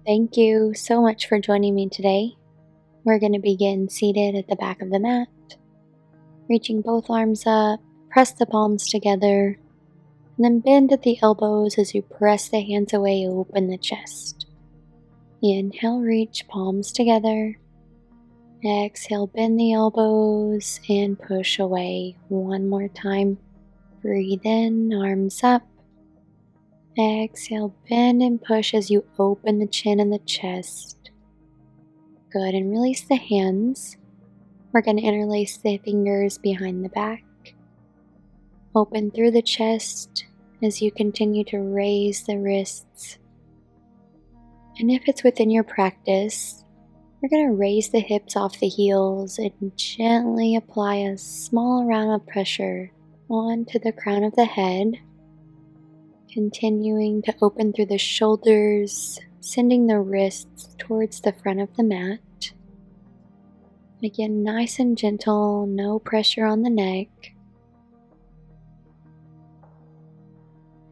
Thank you so much for joining me today. We're going to begin seated at the back of the mat, reaching both arms up, press the palms together, and then bend at the elbows as you press the hands away, open the chest. Inhale, reach palms together. Exhale, bend the elbows and push away. One more time. Breathe in, arms up. Exhale, bend and push as you open the chin and the chest. Good, and release the hands. We're going to interlace the fingers behind the back. Open through the chest as you continue to raise the wrists. And if it's within your practice, we're going to raise the hips off the heels and gently apply a small amount of pressure onto the crown of the head. Continuing to open through the shoulders, sending the wrists towards the front of the mat. Again, nice and gentle, no pressure on the neck.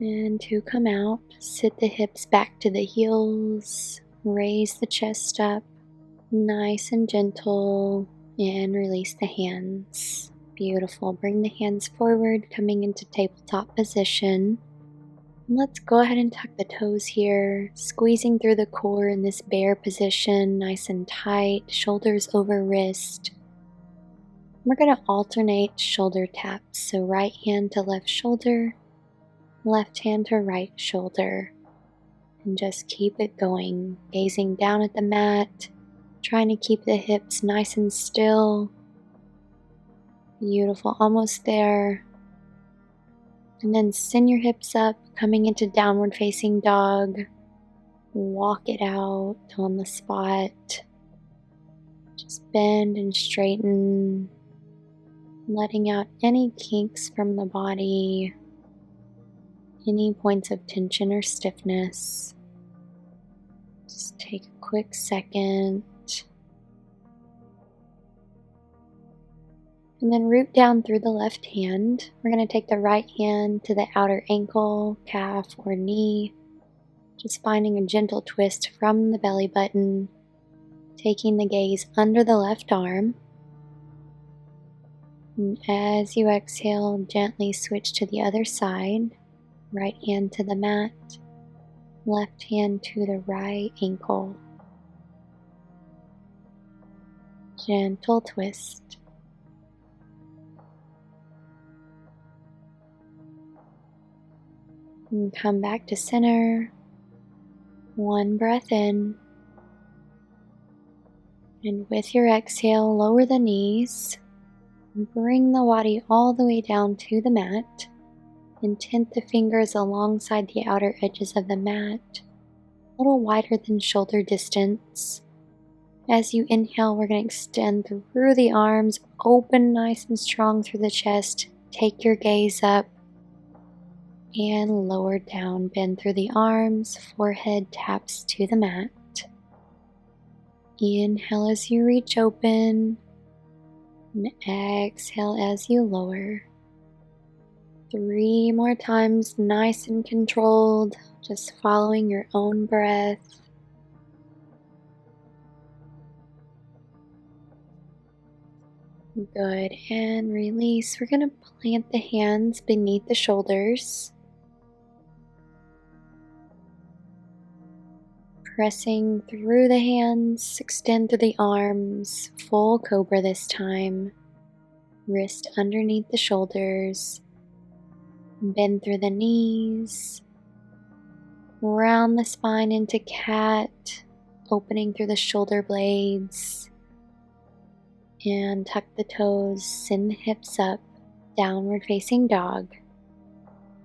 And to come out, sit the hips back to the heels, raise the chest up, nice and gentle, and release the hands. Beautiful. Bring the hands forward, coming into tabletop position. Let's go ahead and tuck the toes here, squeezing through the core in this bear position, nice and tight, shoulders over wrist. We're going to alternate shoulder taps, so right hand to left shoulder, left hand to right shoulder, and just keep it going, gazing down at the mat, trying to keep the hips nice and still. Beautiful, almost there. And then send your hips up, coming into downward facing dog. Walk it out on the spot. Just bend and straighten, letting out any kinks from the body, any points of tension or stiffness. Just take a quick second. And then root down through the left hand. We're going to take the right hand to the outer ankle, calf, or knee. Just finding a gentle twist from the belly button. Taking the gaze under the left arm. And as you exhale, gently switch to the other side. Right hand to the mat. Left hand to the right ankle. Gentle twist. And come back to center. One breath in. And with your exhale, lower the knees. And bring the body all the way down to the mat. And tent the fingers alongside the outer edges of the mat, a little wider than shoulder distance. As you inhale, we're going to extend through the arms, open nice and strong through the chest. Take your gaze up. And lower down, bend through the arms, forehead taps to the mat. Inhale as you reach open, and exhale as you lower. 3 more times, nice and controlled, just following your own breath. Good, and release. We're going to plant the hands beneath the shoulders. Pressing through the hands, extend through the arms, full cobra this time. Wrist underneath the shoulders. Bend through the knees. Round the spine into cat, opening through the shoulder blades. And tuck the toes, send the hips up, downward facing dog.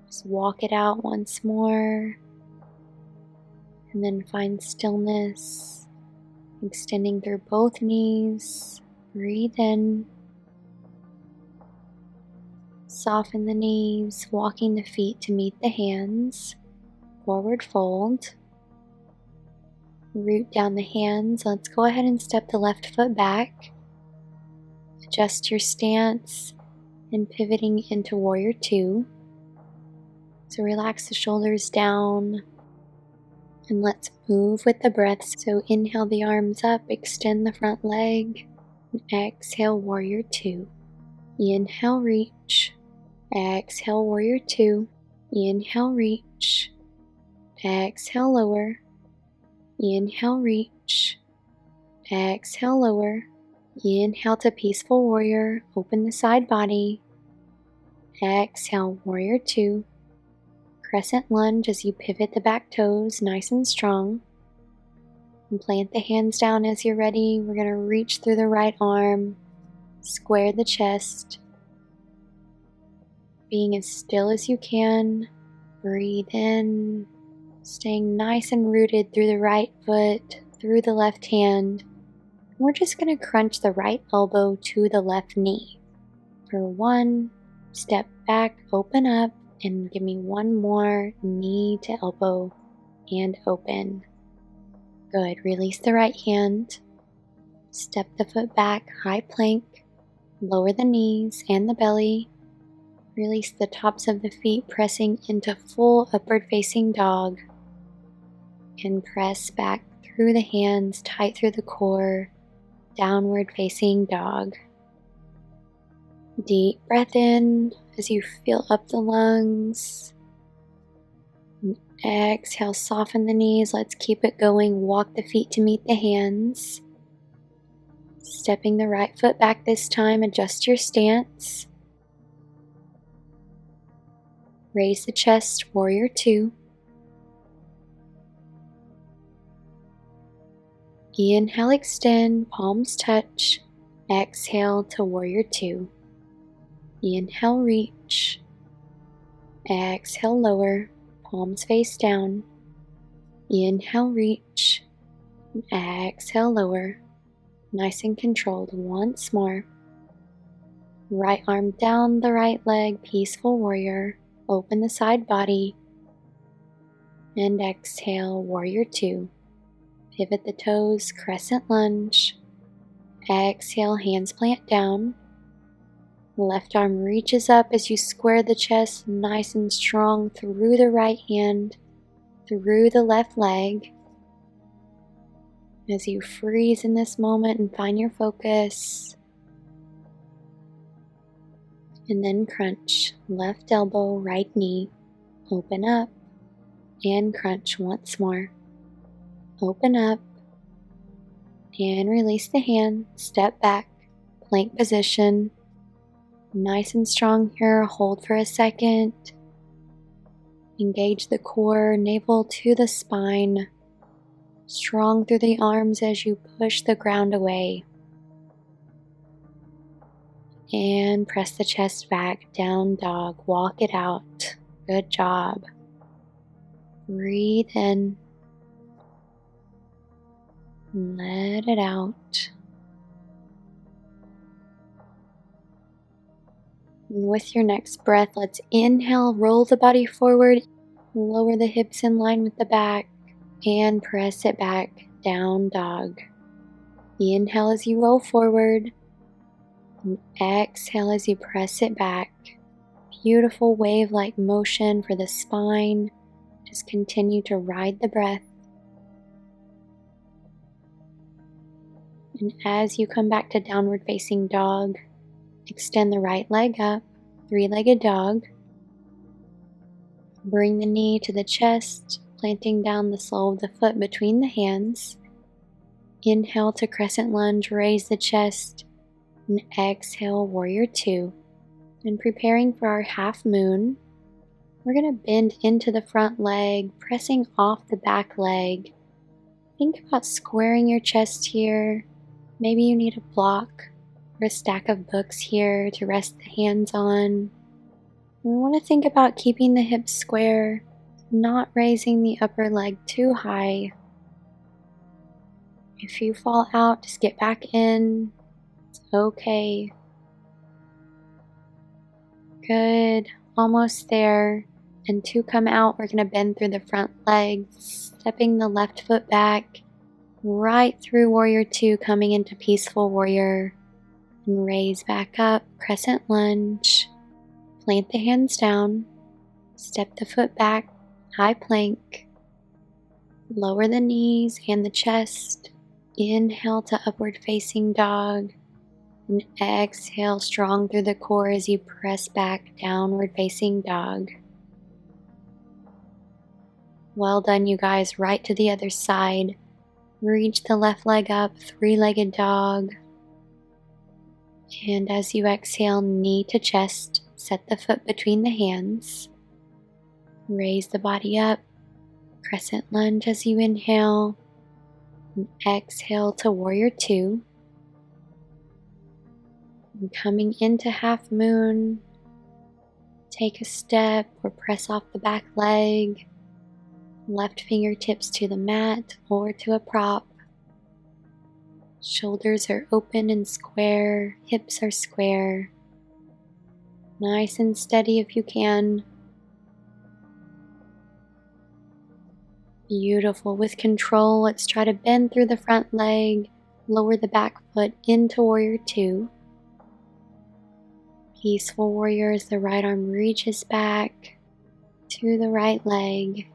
Just walk it out once more. And then find stillness, extending through both knees. Breathe in. Soften the knees, walking the feet to meet the hands. Forward fold. Root down the hands. Let's go ahead and step the left foot back. Adjust your stance and pivoting into warrior 2. So relax the shoulders down. And let's move with the breath. So inhale the arms up, extend the front leg. And exhale, warrior two. Inhale, reach. Exhale, warrior two. Inhale, reach. Exhale, lower. Inhale, reach. Exhale, lower. Inhale to peaceful warrior. Open the side body. Exhale, warrior two. Crescent lunge as you pivot the back toes nice and strong. And plant the hands down as you're ready. We're going to reach through the right arm. Square the chest. Being as still as you can. Breathe in. Staying nice and rooted through the right foot, through the left hand. We're just going to crunch the right elbow to the left knee. For one, step back, open up, and give me one more, knee to elbow and open. Good. Release the right hand. Step the foot back, high plank. Lower the knees and the belly. Release the tops of the feet, pressing into full upward facing dog. And press back through the hands, tight through the core, downward facing dog. Deep breath in as you fill up the lungs. And exhale, soften the knees. Let's keep it going. Walk the feet to meet the hands. Stepping the right foot back this time, adjust your stance. Raise the chest, warrior two. Inhale, extend, palms touch. Exhale to warrior two. Inhale, reach. Exhale, lower, palms face down. Inhale, reach. Exhale, lower. Nice and controlled. Once more. Right arm down the right leg, peaceful warrior. Open the side body. And exhale, warrior two. Pivot the toes, crescent lunge. Exhale, hands plant down. Left arm reaches up as you square the chest nice and strong through the right hand, through the left leg. As you freeze in this moment and find your focus. And then crunch, left elbow, right knee. Open up and crunch once more. Open up and release the hand. Step back, plank position. Nice and strong here. Hold for a second. Engage the core, navel to the spine. Strong through the arms as you push the ground away. And press the chest back, down dog. Walk it out. Good job. Breathe in. Let it out. And with your next breath, let's inhale, roll the body forward, lower the hips in line with the back, and press it back, down dog. Inhale as you roll forward, and exhale as you press it back. Beautiful wave-like motion for the spine. Just continue to ride the breath. And as you come back to downward facing dog, extend the right leg up, three-legged dog. Bring the knee to the chest, planting down the sole of the foot between the hands. Inhale to crescent lunge, raise the chest, and exhale, warrior two. And preparing for our half moon, we're going to bend into the front leg, pressing off the back leg. Think about squaring your chest here. Maybe you need a block or a stack of books here to rest the hands on. We want to think about keeping the hips square, not raising the upper leg too high. If you fall out, just get back in. It's okay. Good. Almost there. And to come out, we're going to bend through the front legs, stepping the left foot back, right through warrior two, coming into peaceful warrior. And raise back up, crescent lunge. Plant the hands down. Step the foot back, high plank. Lower the knees and the chest. Inhale to upward facing dog. And exhale strong through the core as you press back, downward facing dog. Well done, you guys. Right to the other side. Reach the left leg up, three-legged dog. And as you exhale, knee to chest, set the foot between the hands. Raise the body up, crescent lunge as you inhale. And exhale to warrior two. And coming into half moon, take a step or press off the back leg. Left fingertips to the mat or to a prop. Shoulders are open and square, hips are square. Nice and steady if you can. Beautiful. With control, let's try to bend through the front leg, lower the back foot into warrior two. Peaceful warrior as the right arm reaches back to the right leg.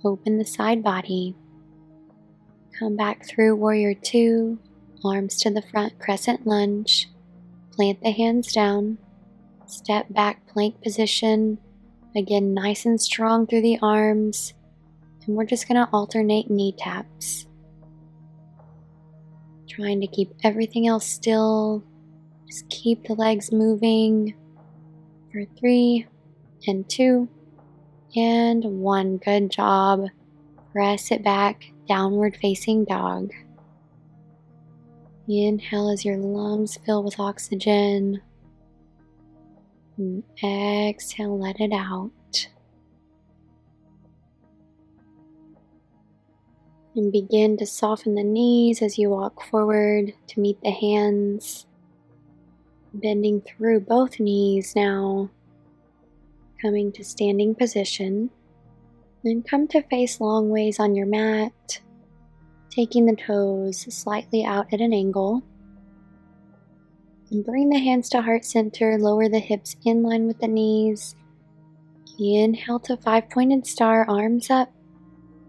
Open the side body. Come back through warrior two, arms to the front, crescent lunge. Plant the hands down. Step back, plank position. Again, nice and strong through the arms. And we're just going to alternate knee taps. Trying to keep everything else still. Just keep the legs moving for 3 and 2 and 1. Good job. Press it back, downward facing dog. Inhale as your lungs fill with oxygen. And exhale, let it out. And begin to soften the knees as you walk forward to meet the hands. Bending through both knees now. Coming to standing position. And come to face long ways on your mat. Taking the toes slightly out at an angle. And bring the hands to heart center. Lower the hips in line with the knees. Inhale to 5-pointed star, arms up.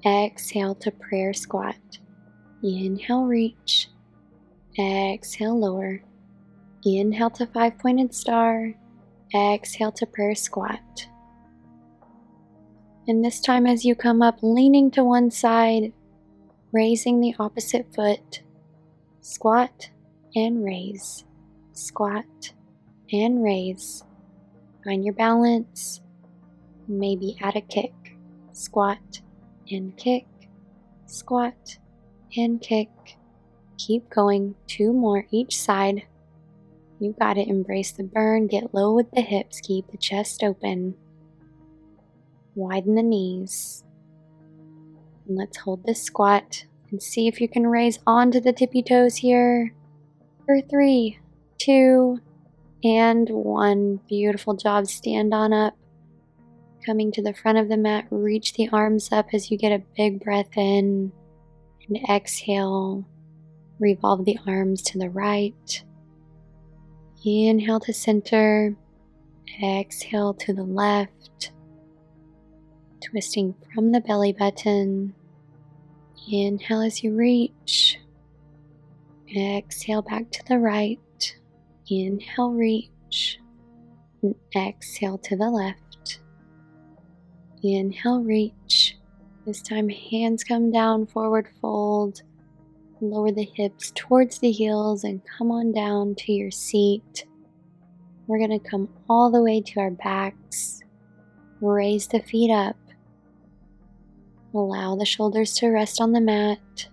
Exhale to prayer squat. Inhale, reach. Exhale, lower. Inhale to 5-pointed star. Exhale to prayer squat. And this time as you come up, leaning to one side, raising the opposite foot. Squat and raise. Squat and raise. Find your balance. Maybe add a kick. Squat and kick. Squat and kick. Keep going. 2 more each side. You got it. Embrace the burn. Get low with the hips. Keep the chest open. Widen the knees. And let's hold this squat and see if you can raise onto the tippy toes here. For 3, 2, and 1. Beautiful job. Stand on up. Coming to the front of the mat, reach the arms up as you get a big breath in. And exhale. Revolve the arms to the right. Inhale to center. Exhale to the left. Twisting from the belly button. Inhale as you reach. Exhale back to the right. Inhale, reach. And exhale to the left. Inhale, reach. This time hands come down, forward fold. Lower the hips towards the heels and come on down to your seat. We're going to come all the way to our backs. Raise the feet up. Allow the shoulders to rest on the mat.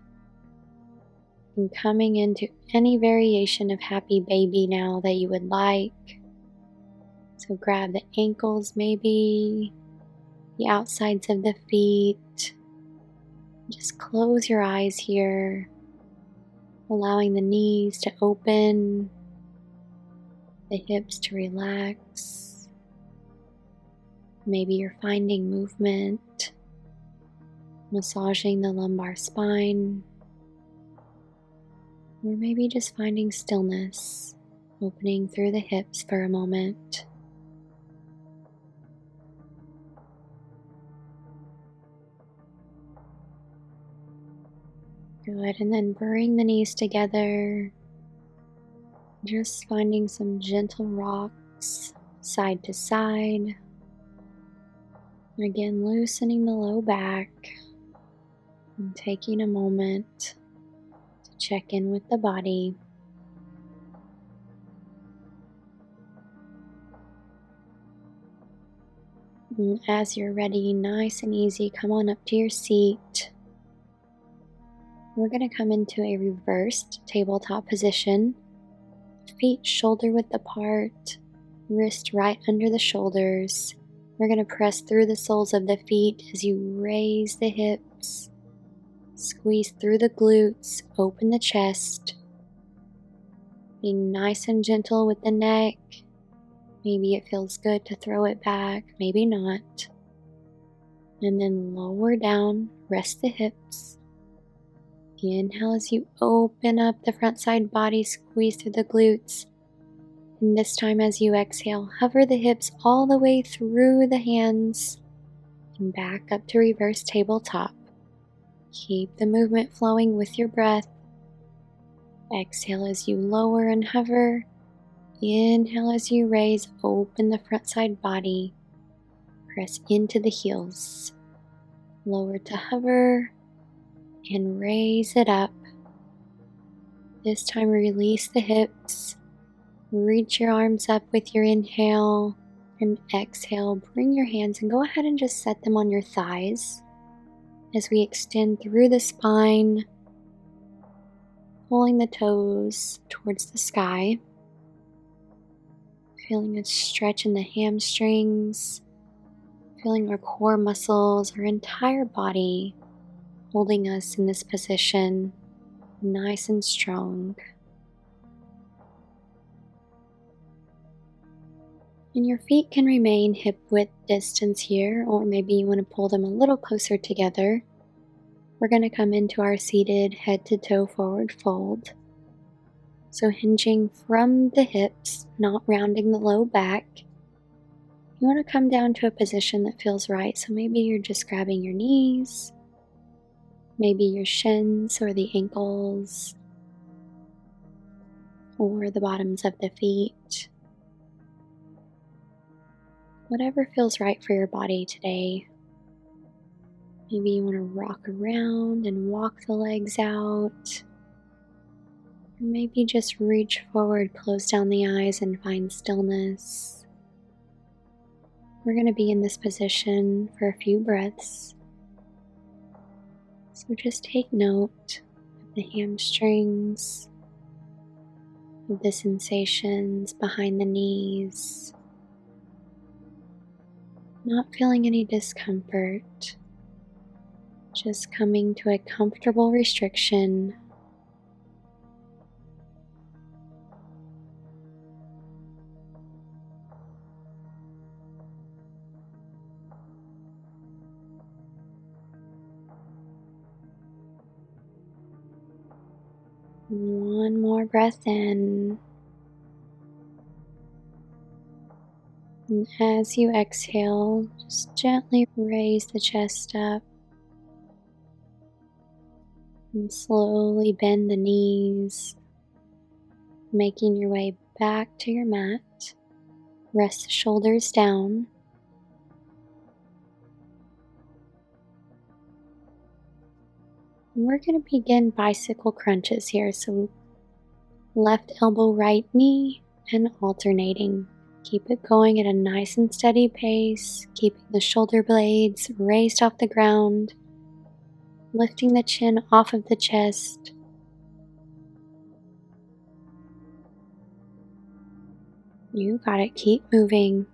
And coming into any variation of happy baby now that you would like. So grab the ankles maybe, the outsides of the feet. Just close your eyes here, allowing the knees to open, the hips to relax. Maybe you're finding movement, massaging the lumbar spine, or maybe just finding stillness, opening through the hips for a moment. Good, and then bring the knees together. Just finding some gentle rocks side to side. Again, loosening the low back and taking a moment to check in with the body. And as you're ready, nice and easy, come on up to your seat. We're going to come into a reversed tabletop position. Feet shoulder width apart, wrist right under the shoulders. We're going to press through the soles of the feet as you raise the hips, squeeze through the glutes, open the chest, being nice and gentle with the neck. Maybe it feels good to throw it back, maybe not. And then lower down, rest the hips. Inhale as you open up the front side body, squeeze through the glutes. And this time as you exhale, hover the hips all the way through the hands and back up to reverse tabletop. Keep the movement flowing with your breath. Exhale as you lower and hover. Inhale as you raise, open the front side body. Press into the heels. Lower to hover and raise it up. This time release the hips. Reach your arms up with your inhale and exhale. Bring your hands and go ahead and just set them on your thighs as we extend through the spine, pulling the toes towards the sky. Feeling a stretch in the hamstrings, feeling our core muscles, our entire body holding us in this position, nice and strong. And your feet can remain hip width distance here, or maybe you want to pull them a little closer together. We're going to come into our seated head to toe forward fold. So hinging from the hips, not rounding the low back. You want to come down to a position that feels right. So maybe you're just grabbing your knees, maybe your shins or the ankles, or the bottoms of the feet. Whatever feels right for your body today. Maybe you want to rock around and walk the legs out. Or maybe just reach forward, close down the eyes and find stillness. We're going to be in this position for a few breaths. So just take note of the hamstrings, of the sensations behind the knees. Not feeling any discomfort, just coming to a comfortable restriction. One more breath in. And as you exhale, just gently raise the chest up and slowly bend the knees, making your way back to your mat. Rest the shoulders down. And we're going to begin bicycle crunches here. So left elbow, right knee, and alternating. Keep it going at a nice and steady pace, keeping the shoulder blades raised off the ground, lifting the chin off of the chest. You got it, keep moving.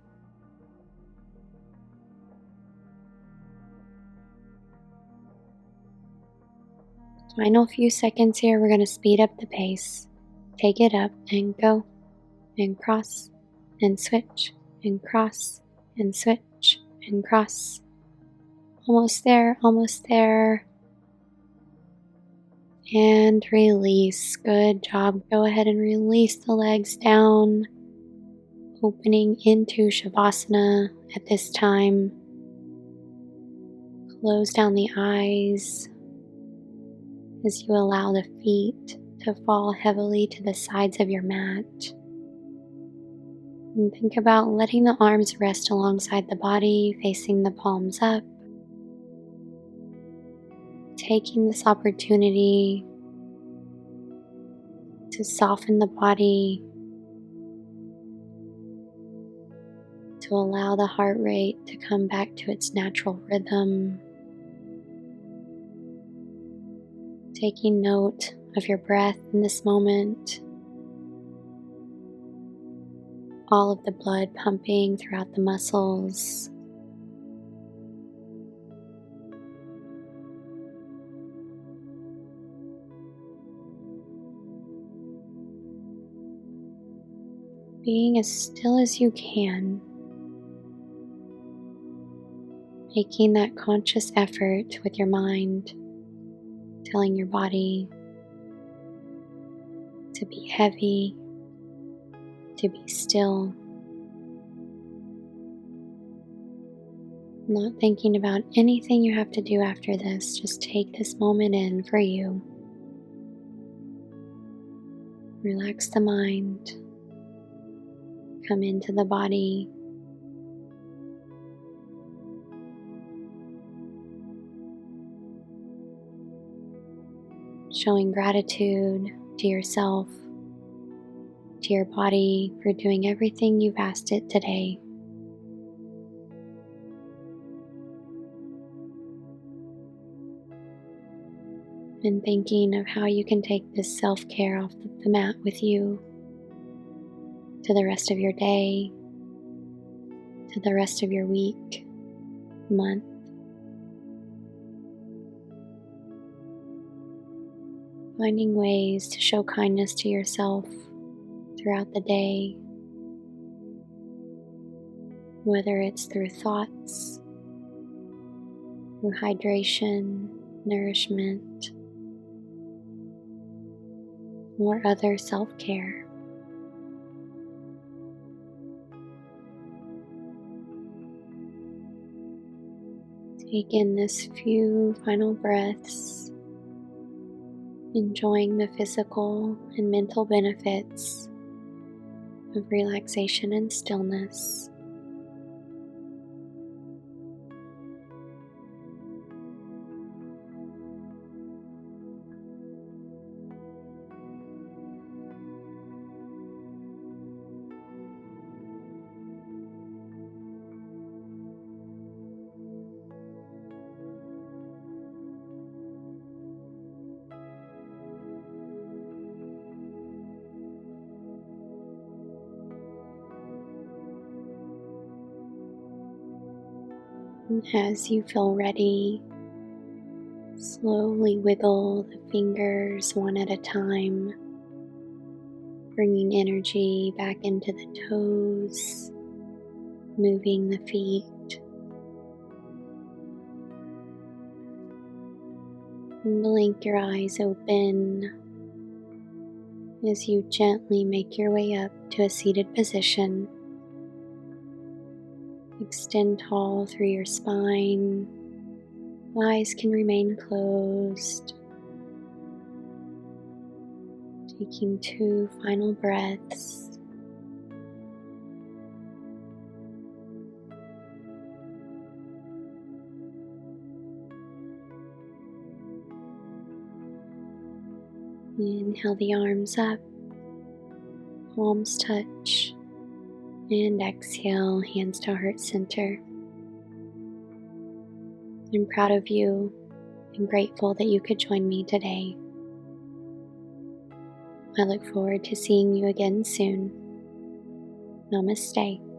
Final few seconds here, we're going to speed up the pace. Take it up and go, and cross, and switch, and cross, and switch, and cross. Almost there, almost there. And release. Good job. Go ahead and release the legs down, opening into Shavasana at this time. Close down the eyes as you allow the feet to fall heavily to the sides of your mat. And think about letting the arms rest alongside the body, facing the palms up. Taking this opportunity to soften the body, to allow the heart rate to come back to its natural rhythm. Taking note of your breath in this moment, all of the blood pumping throughout the muscles. Being as still as you can, making that conscious effort with your mind, telling your body to be heavy, to be still, not thinking about anything you have to do after this. Just take this moment in for you. Relax the mind, come into the body. Showing gratitude to yourself, to your body for doing everything you've asked it today. And thinking of how you can take this self-care off the mat with you to the rest of your day, to the rest of your week, month. Finding ways to show kindness to yourself throughout the day, whether it's through thoughts, through hydration, nourishment, or other self-care. Take in this few final breaths, enjoying the physical and mental benefits of relaxation and stillness. And as you feel ready, slowly wiggle the fingers one at a time, bringing energy back into the toes, moving the feet. Blink your eyes open as you gently make your way up to a seated position. Extend tall through your spine. Eyes can remain closed. Taking 2 final breaths. Inhale the arms up, palms touch, and exhale, hands to heart center. I'm proud of you and grateful that you could join me today. I look forward to seeing you again soon. Namaste.